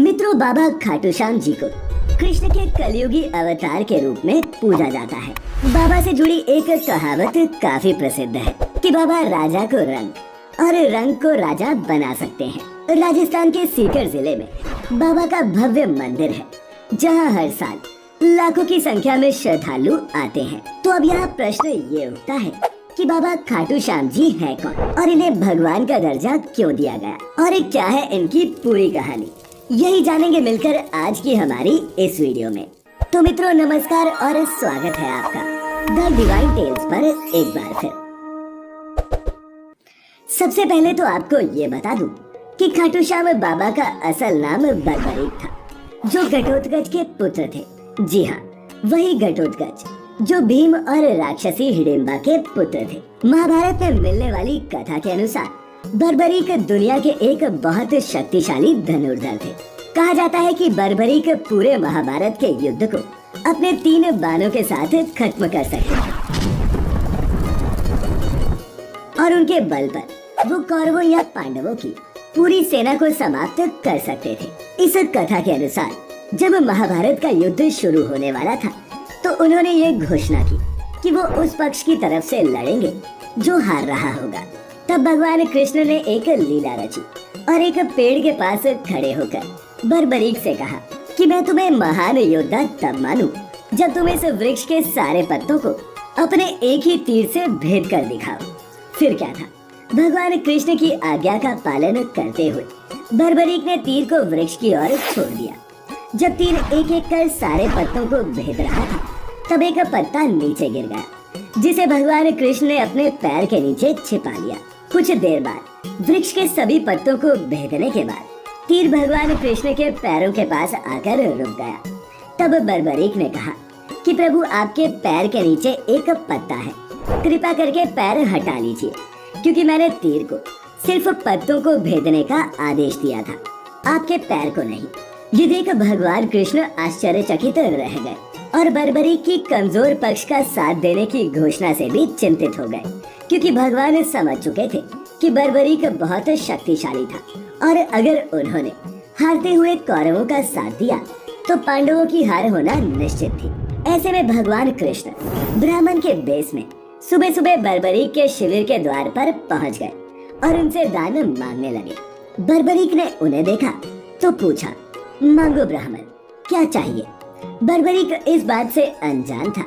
मित्रों, बाबा खाटू श्याम जी को कृष्ण के कलयुगी अवतार के रूप में पूजा जाता है। बाबा से जुड़ी एक कहावत काफी प्रसिद्ध है कि बाबा राजा को रंग और रंग को राजा बना सकते हैं। राजस्थान के सीकर जिले में बाबा का भव्य मंदिर है, जहां हर साल लाखों की संख्या में श्रद्धालु आते हैं। तो अब यहाँ प्रश्न ये उठता है कि बाबा खाटू श्याम जी है कौन और इन्हें भगवान का दर्जा क्यों दिया गया और क्या है इनकी पूरी कहानी, यही जानेंगे मिलकर आज की हमारी इस वीडियो में। तो मित्रों नमस्कार और स्वागत है आपका द डिवाइन टेल्स पर एक बार फिर। सबसे पहले तो आपको ये बता दूं कि खाटू श्याम बाबा का असल नाम बर्बरीक था, जो घटोत्कच के पुत्र थे। जी हाँ, वही घटोत्कच जो भीम और राक्षसी हिडिंबा के पुत्र थे। महाभारत में मिलने वाली कथा के अनुसार बर्बरीक दुनिया के एक बहुत शक्तिशाली धनुर्धर थे। कहा जाता है कि बर्बरीक पूरे महाभारत के युद्ध को अपने 3 बाणों के साथ खत्म कर सकते थे और उनके बल पर वो कौरवों या पांडवों की पूरी सेना को समाप्त कर सकते थे। इस कथा के अनुसार जब महाभारत का युद्ध शुरू होने वाला था तो उन्होंने ये घोषणा की कि वो उस पक्ष की तरफ से लड़ेंगे जो हार रहा होगा। तब भगवान कृष्ण ने एक लीला रची और एक पेड़ के पास खड़े होकर बर्बरीक से कहा कि मैं तुम्हें महान योद्धा तब मानूं जब तुम इस वृक्ष के सारे पत्तों को अपने एक ही तीर से भेद कर दिखाओ। फिर क्या था, भगवान कृष्ण की आज्ञा का पालन करते हुए बर्बरीक ने तीर को वृक्ष की ओर छोड़ दिया। जब तीर एक एक कर सारे पत्तों को भेद रहा था तब एक पत्ता नीचे गिर गया, जिसे भगवान कृष्ण ने अपने पैर के नीचे छिपा लिया। कुछ देर बाद वृक्ष के सभी पत्तों को भेदने के बाद तीर भगवान कृष्ण के पैरों के पास आकर रुक गया। तब बर्बरीक ने कहा कि प्रभु, आपके पैर के नीचे एक पत्ता है, कृपा करके पैर हटा लीजिए, क्योंकि मैंने तीर को सिर्फ पत्तों को भेदने का आदेश दिया था, आपके पैर को नहीं। ये देख भगवान कृष्ण आश्चर्यचकित रह गए और बर्बरीक की कमजोर पक्ष का साथ देने की घोषणा से भी चिंतित हो गए, क्योंकि भगवान समझ चुके थे कि बर्बरीक बहुत शक्तिशाली था और अगर उन्होंने हारते हुए कौरवों का साथ दिया तो पांडवों की हार होना निश्चित थी। ऐसे में भगवान कृष्ण ब्राह्मण के वेश में सुबह सुबह बर्बरीक के शिविर के द्वार पर पहुंच गए और उनसे दान मांगने लगे। बर्बरीक ने उन्हें देखा तो पूछा, मांगो ब्राह्मण, क्या चाहिए। बर्बरीक इस बात से अनजान था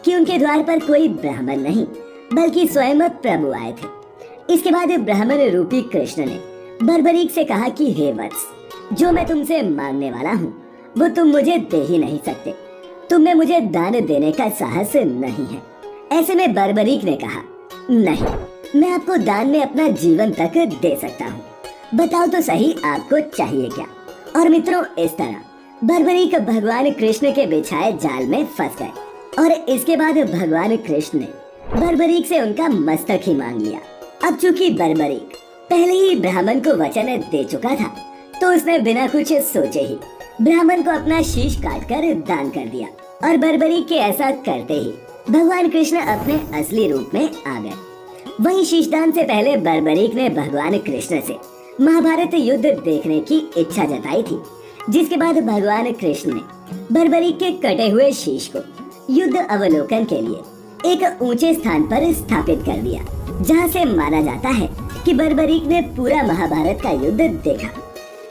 कि उनके द्वार पर कोई ब्राह्मण नहीं बल्कि स्वयं प्रभु आए थे। इसके बाद ब्राह्मण रूपी कृष्ण ने बर्बरीक से कहा कि हे वत्स, जो मैं तुमसे मांगने वाला हूँ वो तुम मुझे दे ही नहीं सकते, तुम में मुझे दान देने का साहस नहीं है। ऐसे में बर्बरीक ने कहा, नहीं, मैं आपको दान में अपना जीवन तक दे सकता हूँ, बताओ तो सही आपको चाहिए क्या। और मित्रों, इस तरह बर्बरीक भगवान कृष्ण के बिछाए जाल में फंस गए और इसके बाद भगवान कृष्ण ने बर्बरीक से उनका मस्तक ही मांग लिया। अब चूंकि बर्बरीक पहले ही ब्राह्मण को वचन दे चुका था तो उसने बिना कुछ सोचे ही ब्राह्मण को अपना शीश काटकर दान कर दिया और बर्बरीक के ऐसा करते ही भगवान कृष्ण अपने असली रूप में आ गए। वहीं शीशदान से पहले बर्बरीक ने भगवान कृष्ण से महाभारत युद्ध देखने की इच्छा जताई थी, जिसके बाद भगवान कृष्ण ने बर्बरीक के कटे हुए शीश को युद्ध अवलोकन के लिए एक ऊंचे स्थान पर स्थापित कर दिया, जहां से माना जाता है कि बर्बरीक ने पूरा महाभारत का युद्ध देखा।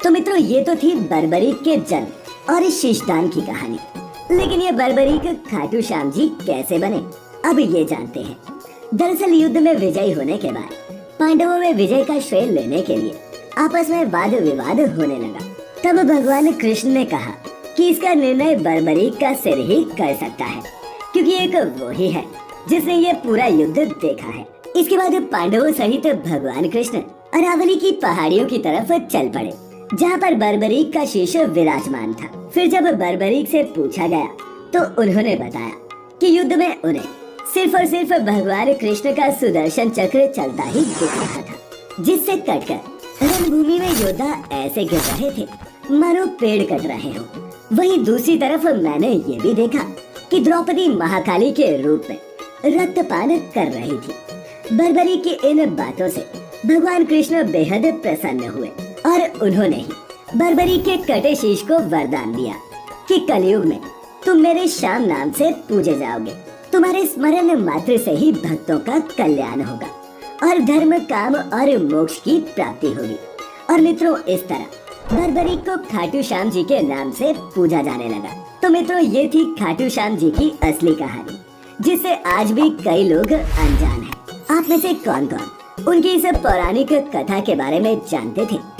तो मित्रों, ये तो थी बर्बरीक के जन्म और इस शीशदान की कहानी, लेकिन ये बर्बरीक खाटू श्याम जी कैसे बने, अब ये जानते हैं। दरअसल युद्ध में विजयी होने के बाद पांडवों में विजय का श्रेय लेने के लिए आपस में वाद विवाद होने लगा। तब भगवान कृष्ण ने कहा कि इसका निर्णय बर्बरीक का सिर ही कर सकता है, क्योंकि एक वो ही है जिसने ये पूरा युद्ध देखा है। इसके बाद पांडवों सहित भगवान कृष्ण अरावली की पहाड़ियों की तरफ चल पड़े, जहाँ पर बर्बरीक का शीश विराजमान था। फिर जब बर्बरीक से पूछा गया तो उन्होंने बताया कि युद्ध में उन्हें सिर्फ और सिर्फ भगवान कृष्ण का सुदर्शन चक्र चलता ही दिख रहा था, जिससे कटकर रणभूमि में योद्धा ऐसे गिर रहे थे मानो पेड़ कट रहे हो। वहीं दूसरी तरफ मैंने ये भी देखा कि द्रौपदी महाकाली के रूप में रक्तपान कर रही थी। बर्बरीक की इन बातों से भगवान कृष्ण बेहद प्रसन्न हुए और उन्होंने ही बर्बरी के कटे शीश को वरदान दिया कि कलयुग में तुम मेरे श्याम नाम से पूजे जाओगे। तुम्हारे स्मरण मात्र से ही भक्तों का कल्याण होगा और धर्म, काम और मोक्ष की प्राप्ति होगी। और मित्रों, इस तरह बर्बरी को खाटू श्याम जी के नाम से पूजा जाने लगा। तो मित्रों, ये थी खाटू श्याम जी की असली कहानी, जिससे आज भी कई लोग अनजान हैं। आप में से कौन कौन उनकी इस पौराणिक कथा के बारे में जानते थे?